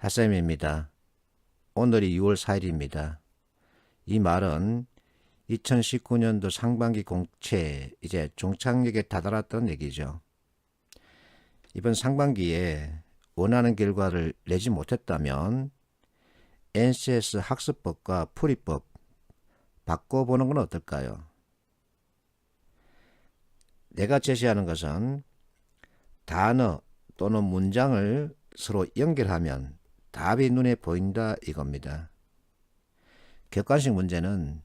핫쌤입니다. 오늘이 6월 4일입니다. 이 말은 2019년도 상반기 공채 이제 종착역에 다다랐다는 얘기죠. 이번 상반기에 원하는 결과를 내지 못했다면 NCS 학습법과 풀이법 바꿔보는 건 어떨까요? 내가 제시하는 것은 단어 또는 문장을 서로 연결하면 답이 눈에 보인다 이겁니다. 객관식 문제는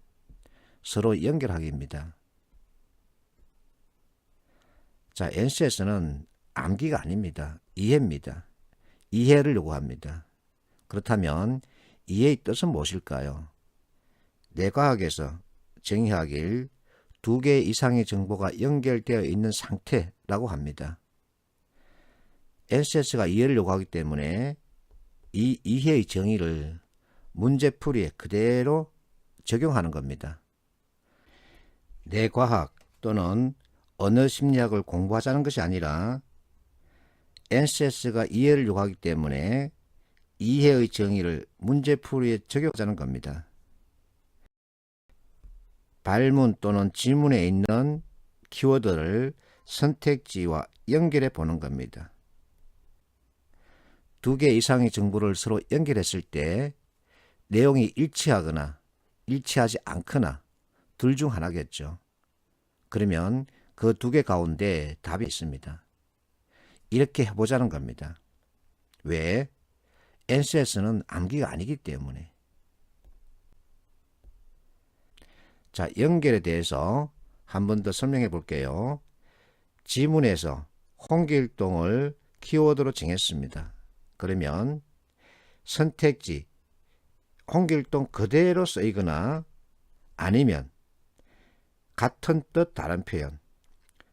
서로 연결하기입니다. 자, NCS는 암기가 아닙니다. 이해입니다. 이해를 요구합니다. 그렇다면 이해의 뜻은 무엇일까요? 뇌과학에서 정의하길 2개 이상의 정보가 연결되어 있는 상태라고 합니다. NCS가 이해를 요구하기 때문에 이 이해의 정의를 문제풀이에 그대로 적용하는 겁니다. 뇌과학 또는 언어심리학을 공부하자는 것이 아니라 NCS가 이해를 요구하기 때문에 이해의 정의를 문제풀이에 적용하자는 겁니다. 발문 또는 지문에 있는 키워드를 선택지와 연결해 보는 겁니다. 2개 이상의 정보를 서로 연결했을 때 내용이 일치하거나 일치하지 않거나 둘 중 하나겠죠. 그러면 그 2개 가운데 답이 있습니다. 이렇게 해보자는 겁니다. 왜? NCS는 암기가 아니기 때문에. 자, 연결에 대해서 한 번 더 설명해 볼게요. 지문에서 홍길동을 키워드로 정했습니다. 그러면 선택지 홍길동 그대로 쓰이거나 아니면 같은 뜻 다른 표현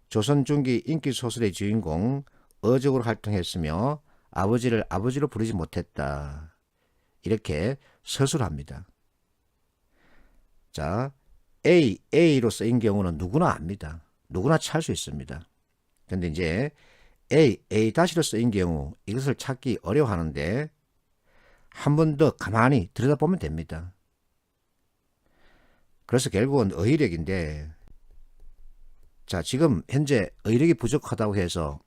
조선 중기 인기 소설의 주인공 어적으로 활동했으며 아버지를 아버지로 부르지 못했다. 이렇게 서술합니다. 자, A로 쓰인 경우는 누구나 압니다. 누구나 찾을 수 있습니다. 근데 이제 A-로 쓰인 경우 이것을 찾기 어려워하는데 한 번 더 가만히 들여다보면 됩니다. 그래서 결국은 어휘력인데, 자, 지금 현재 어휘력이 부족하다고 해서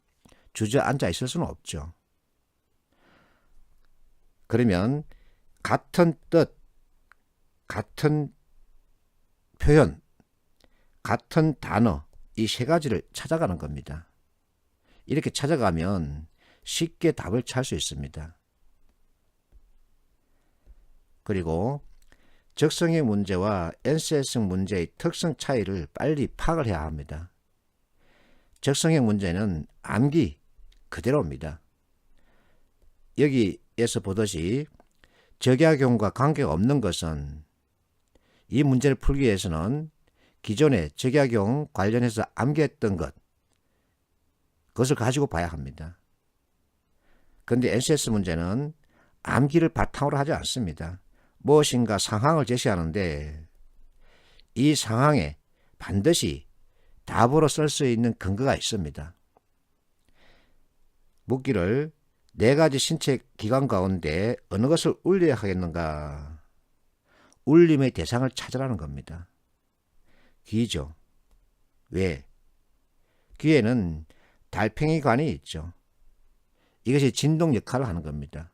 주저앉아 있을 수는 없죠. 그러면 같은 뜻, 같은 표현, 같은 단어 이 3가지를 찾아가는 겁니다. 이렇게 찾아가면 쉽게 답을 찾을 수 있습니다. 그리고 적성형 문제와 NCS형 문제의 특성 차이를 빨리 파악을 해야 합니다. 적성형 문제는 암기 그대로입니다. 여기에서 보듯이 적약용과 관계가 없는 것은 이 문제를 풀기 위해서는 기존에 적약용 관련해서 암기했던 그것을 가지고 봐야 합니다. 그런데 NCS 문제는 암기를 바탕으로 하지 않습니다. 무엇인가 상황을 제시하는데 이 상황에 반드시 답으로 쓸 수 있는 근거가 있습니다. 묻기를 4가지 신체 기관 가운데 어느 것을 울려야 하겠는가? 울림의 대상을 찾으라는 겁니다. 귀죠. 왜? 귀에는 달팽이관이 있죠. 이것이 진동 역할을 하는 겁니다.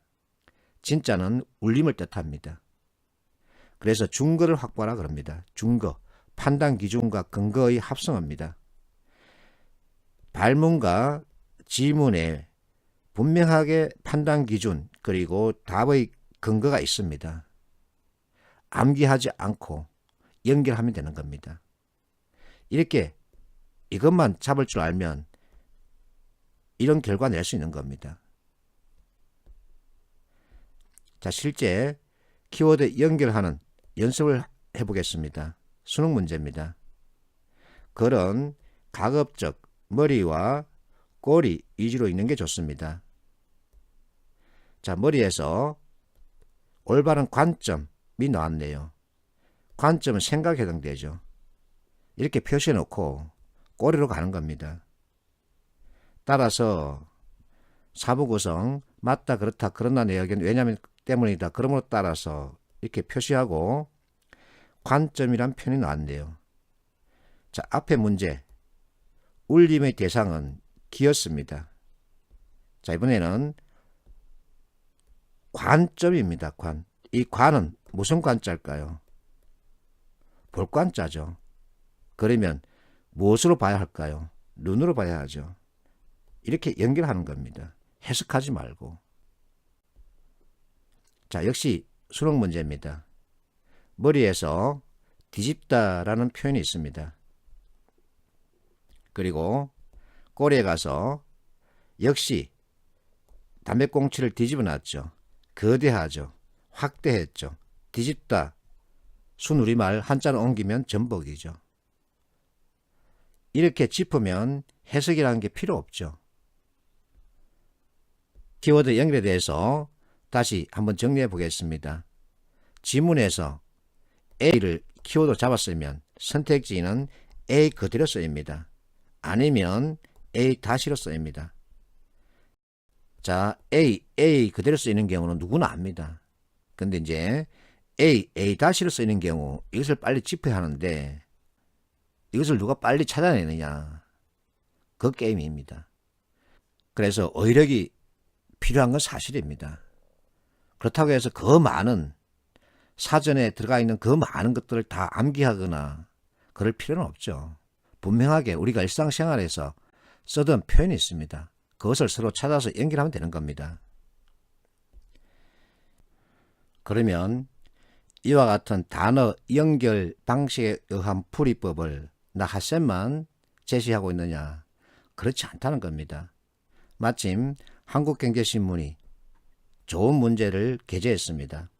진짜는 울림을 뜻합니다. 그래서 준거를 확보하라 그럽니다. 준거, 판단 기준과 근거의 합성어입니다. 발문과 지문에 분명하게 판단 기준 그리고 답의 근거가 있습니다. 암기하지 않고 연결하면 되는 겁니다. 이렇게 이것만 잡을 줄 알면 이런 결과 낼 수 있는 겁니다. 자, 실제 키워드 연결하는 연습을 해보겠습니다. 수능 문제입니다. 글은 가급적 머리와 꼬리 위주로 읽는 게 좋습니다. 자, 머리에서 올바른 관점이 나왔네요. 관점은 생각에 해당되죠. 이렇게 표시해 놓고 꼬리로 가는 겁니다. 따라서 사부 구성 맞다, 그렇다, 그러나 내 의견 왜냐면 때문이다. 그러므로 따라서 이렇게 표시하고 관점이란 표현이 나왔네요. 자, 앞에 문제. 울림의 대상은 기였습니다. 자, 이번에는 관점입니다. 관. 이 관은 무슨 관자일까요? 볼 관자죠. 그러면 무엇으로 봐야 할까요? 눈으로 봐야 하죠. 이렇게 연결하는 겁니다. 해석하지 말고. 자, 역시 수능 문제입니다. 머리에서 뒤집다라는 표현이 있습니다. 그리고 꼬리에 가서 역시 담배꽁초를 뒤집어 놨죠. 거대하죠. 확대했죠. 뒤집다. 순우리말 한자로 옮기면 전복이죠. 이렇게 짚으면 해석이라는 게 필요 없죠. 키워드 연결에 대해서 다시 한번 정리해 보겠습니다. 지문에서 A를 키워드 잡았으면 선택지는 A 그대로 쓰입니다. 아니면 A 다시로 쓰입니다. 자, A 그대로 쓰이는 경우는 누구나 압니다. 근데 이제 A 다시로 쓰이는 경우 이것을 빨리 짚어야 하는데 이것을 누가 빨리 찾아내느냐. 그 게임입니다. 그래서 어휘력이 필요한 건 사실입니다. 그렇다고 해서 그 많은 사전에 들어가 있는 그 많은 것들을 다 암기하거나 그럴 필요는 없죠. 분명하게 우리가 일상생활에서 쓰던 표현이 있습니다. 그것을 서로 찾아서 연결하면 되는 겁니다. 그러면 이와 같은 단어 연결 방식에 의한 풀이법을 나 핫쌤만 제시하고 있느냐? 그렇지 않다는 겁니다. 마침 한국경제신문이 좋은 문제를 게재했습니다.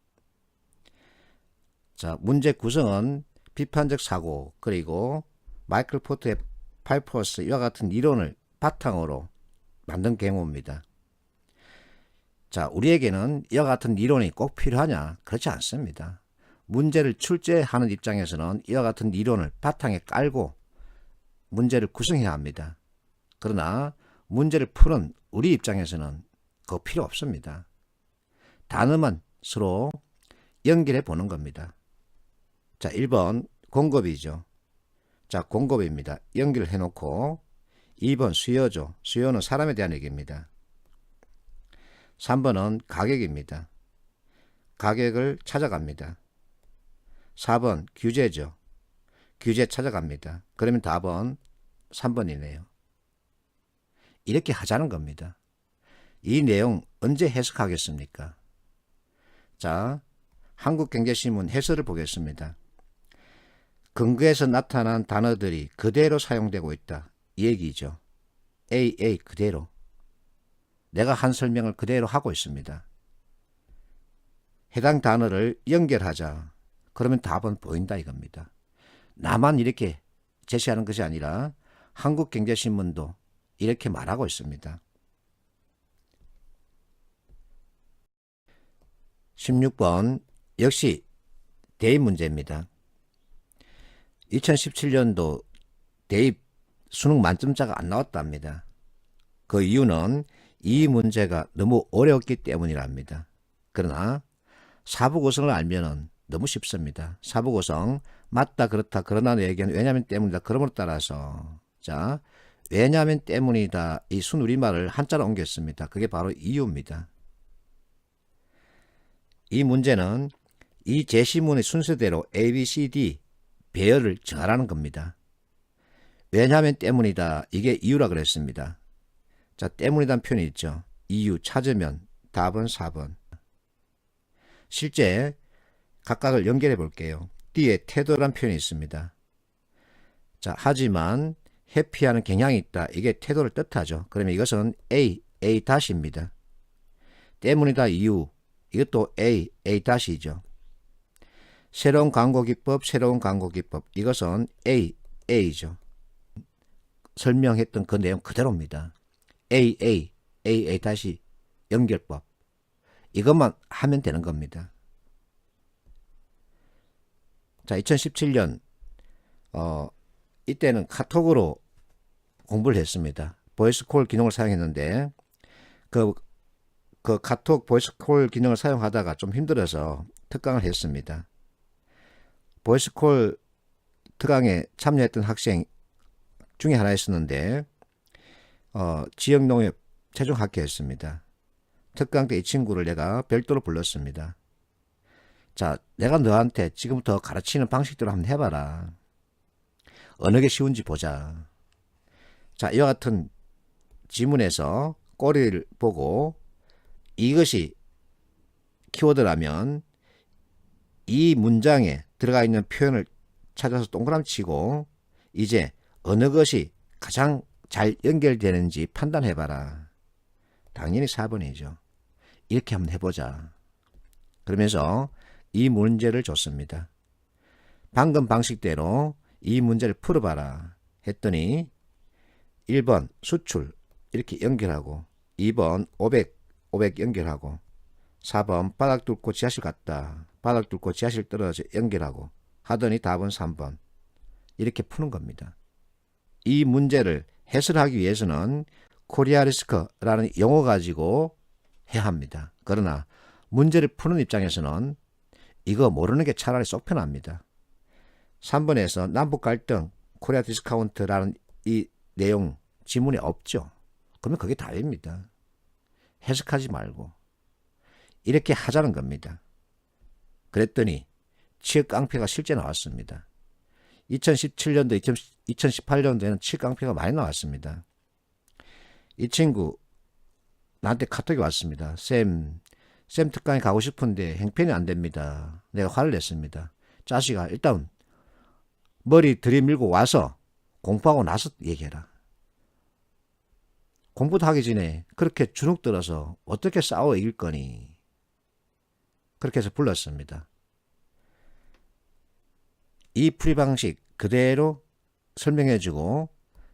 자, 문제 구성은 비판적 사고 그리고 마이클 포트의 파이퍼스 이와 같은 이론을 바탕으로 만든 경우입니다. 자, 우리에게는 이와 같은 이론이 꼭 필요하냐? 그렇지 않습니다. 문제를 출제하는 입장에서는 이와 같은 이론을 바탕에 깔고 문제를 구성해야 합니다. 그러나 문제를 푸는 우리 입장에서는 그거 필요 없습니다. 단어만 서로 연결해 보는 겁니다. 자, 1번 공급이죠. 자, 공급입니다. 연결해 놓고 2번 수요죠. 수요는 사람에 대한 얘기입니다. 3번은 가격입니다. 가격을 찾아갑니다. 4번 규제죠. 규제 찾아갑니다. 그러면 답은 3번이네요. 이렇게 하자는 겁니다. 이 내용 언제 해석하겠습니까? 자, 한국경제신문 해설을 보겠습니다. 근거에서 나타난 단어들이 그대로 사용되고 있다. 이 얘기죠. A 그대로. 내가 한 설명을 그대로 하고 있습니다. 해당 단어를 연결하자. 그러면 답은 보인다 이겁니다. 나만 이렇게 제시하는 것이 아니라 한국경제신문도 이렇게 말하고 있습니다. 16번 역시 대입 문제입니다. 2017년도 대입 수능 만점자가 안 나왔답니다. 그 이유는 이 문제가 너무 어려웠기 때문이랍니다. 그러나 사부고성을 알면은 너무 쉽습니다. 사부고성 맞다 그렇다 그러나 내 의견 왜냐면 때문이다 그러므로 따라서 자 왜냐면 때문이다 이 순우리말을 한자로 옮겼습니다. 그게 바로 이유입니다. 이 문제는 이 제시문의 순서대로 A, B, C, D 배열을 정하라는 겁니다. 왜냐하면 때문이다. 이게 이유라 그랬습니다. 자, 때문이란 표현이 있죠. 이유 찾으면 답은 4번. 실제 각각을 연결해 볼게요. 뒤에 태도란 표현이 있습니다. 자, 하지만 회피하는 경향이 있다. 이게 태도를 뜻하죠. 그러면 이것은 A 다시입니다. 때문이다 이유. 이것도 A 다시죠. 새로운 광고기법, 이것은 A죠. 설명했던 그 내용 그대로입니다. A 다시 연결법. 이것만 하면 되는 겁니다. 자, 2017년 이때는 카톡으로 공부를 했습니다. 보이스 콜 기능을 사용했는데 그 그 카톡 보이스콜 기능을 사용하다가 좀 힘들어서 특강을 했습니다. 보이스콜 특강에 참여했던 학생 중에 하나 있었는데 지역농협 최종 합격했습니다. 특강 때 이 친구를 내가 별도로 불렀습니다. 자, 내가 너한테 지금부터 가르치는 방식대로 한번 해봐라. 어느 게 쉬운지 보자. 자, 이와 같은 지문에서 꼬리를 보고 이것이 키워드라면 이 문장에 들어가 있는 표현을 찾아서 동그라미 치고 이제 어느 것이 가장 잘 연결되는지 판단해봐라. 당연히 4번이죠. 이렇게 한번 해보자. 그러면서 이 문제를 줬습니다. 방금 방식대로 이 문제를 풀어봐라 했더니 1번 수출 이렇게 연결하고 2번 500 연결하고 4번 바닥 뚫고 지하실 갔다. 바닥 뚫고 지하실 떨어져 연결하고 하더니 답은 3번. 이렇게 푸는 겁니다. 이 문제를 해설하기 위해서는 코리아 리스크라는 용어 가지고 해야 합니다. 그러나 문제를 푸는 입장에서는 이거 모르는 게 차라리 속 편합니다. 3번에서 남북 갈등 코리아 디스카운트라는 이 내용 지문에 없죠. 그러면 그게 답입니다. 해석하지 말고 이렇게 하자는 겁니다. 그랬더니 치읓 깡패가 실제 나왔습니다. 2017년도, 2018년도에는 치읓 깡패가 많이 나왔습니다. 이 친구 나한테 카톡이 왔습니다. 쌤 특강에 가고 싶은데 행편이 안 됩니다. 내가 화를 냈습니다. 자식아, 일단 머리 들이밀고 와서 공부하고 나서 얘기해라. 공부도 하기 전에 그렇게 주눅 들어서 어떻게 싸워 이길 거니? 그렇게 해서 불렀습니다. 이 풀이 방식 그대로 설명해주고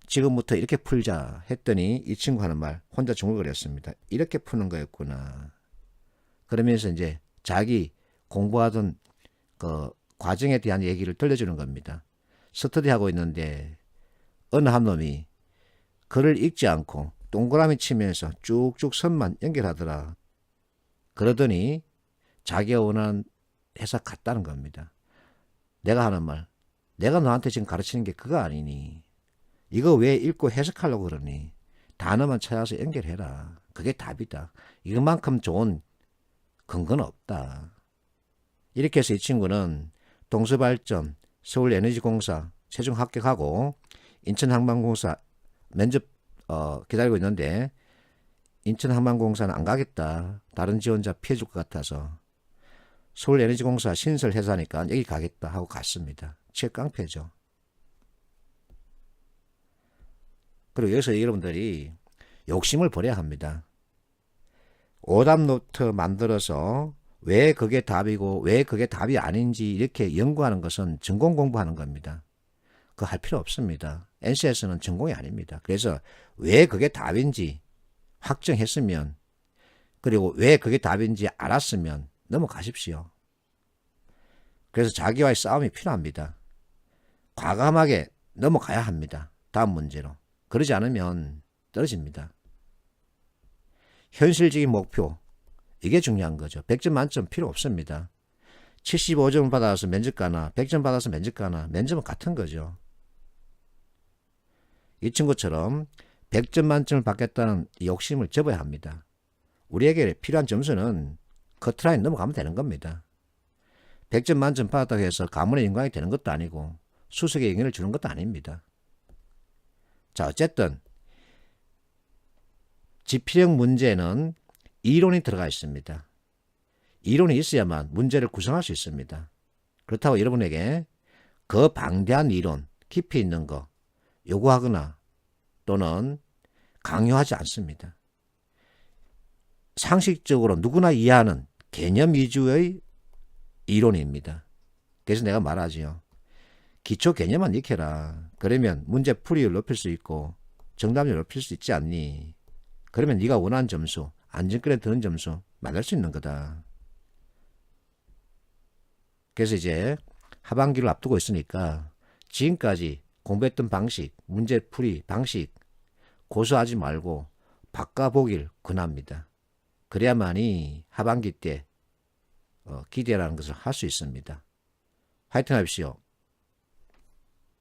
지금부터 이렇게 풀자 했더니 이 친구 하는 말 혼자 중얼거렸습니다. 이렇게 푸는 거였구나. 그러면서 이제 자기 공부하던 그 과정에 대한 얘기를 들려주는 겁니다. 스터디하고 있는데 어느 한 놈이 글을 읽지 않고 동그라미 치면서 쭉쭉 선만 연결하더라. 그러더니 자기가 원하는 해석 같다는 겁니다. 내가 하는 말, 내가 너한테 지금 가르치는 게 그거 아니니? 이거 왜 읽고 해석하려고 그러니? 단어만 찾아서 연결해라. 그게 답이다. 이것만큼 좋은 근거는 없다. 이렇게 해서 이 친구는 동서발전, 서울에너지공사 최종 합격하고 인천항만공사 면접 기다리고 있는데 인천항만공사는 안 가겠다. 다른 지원자 피해줄 것 같아서 서울에너지공사 신설회사니까 여기 가겠다 하고 갔습니다. 치읓깡패죠. 그리고 여기서 여러분들이 욕심을 버려야 합니다. 오답노트 만들어서 왜 그게 답이고 왜 그게 답이 아닌지 이렇게 연구하는 것은 전공 공부하는 겁니다. 그거 할 필요 없습니다. NCS는 전공이 아닙니다. 그래서 왜 그게 답인지 확정했으면 그리고 왜 그게 답인지 알았으면 넘어가십시오. 그래서 자기와의 싸움이 필요합니다. 과감하게 넘어가야 합니다. 다음 문제로. 그러지 않으면 떨어집니다. 현실적인 목표, 이게 중요한 거죠. 100점 만점 필요 없습니다. 75점 받아서 면접 가나 100점 받아서 면접 가나 면접은 같은 거죠. 이 친구처럼 100점 만점을 받겠다는 욕심을 접어야 합니다. 우리에게 필요한 점수는 커트라인 넘어가면 되는 겁니다. 100점 만점 받았다고 해서 가문의 영광이 되는 것도 아니고 수석의 영예를 주는 것도 아닙니다. 자, 어쨌든 지필형 문제는 이론이 들어가 있습니다. 이론이 있어야만 문제를 구성할 수 있습니다. 그렇다고 여러분에게 그 방대한 이론, 깊이 있는 거 요구하거나 또는 강요하지 않습니다. 상식적으로 누구나 이해하는 개념 위주의 이론입니다. 그래서 내가 말하지요. 기초 개념만 익혀라. 그러면 문제 풀이율 높일 수 있고 정답률 높일 수 있지 않니? 그러면 네가 원하는 점수, 안전권에 드는 점수 만들 수 있는 거다. 그래서 이제 하반기를 앞두고 있으니까 지금까지 공부했던 방식, 문제풀이 방식 고수하지 말고 바꿔보길 권합니다. 그래야만이 하반기 때 기대라는 것을 할 수 있습니다. 화이팅 하십시오.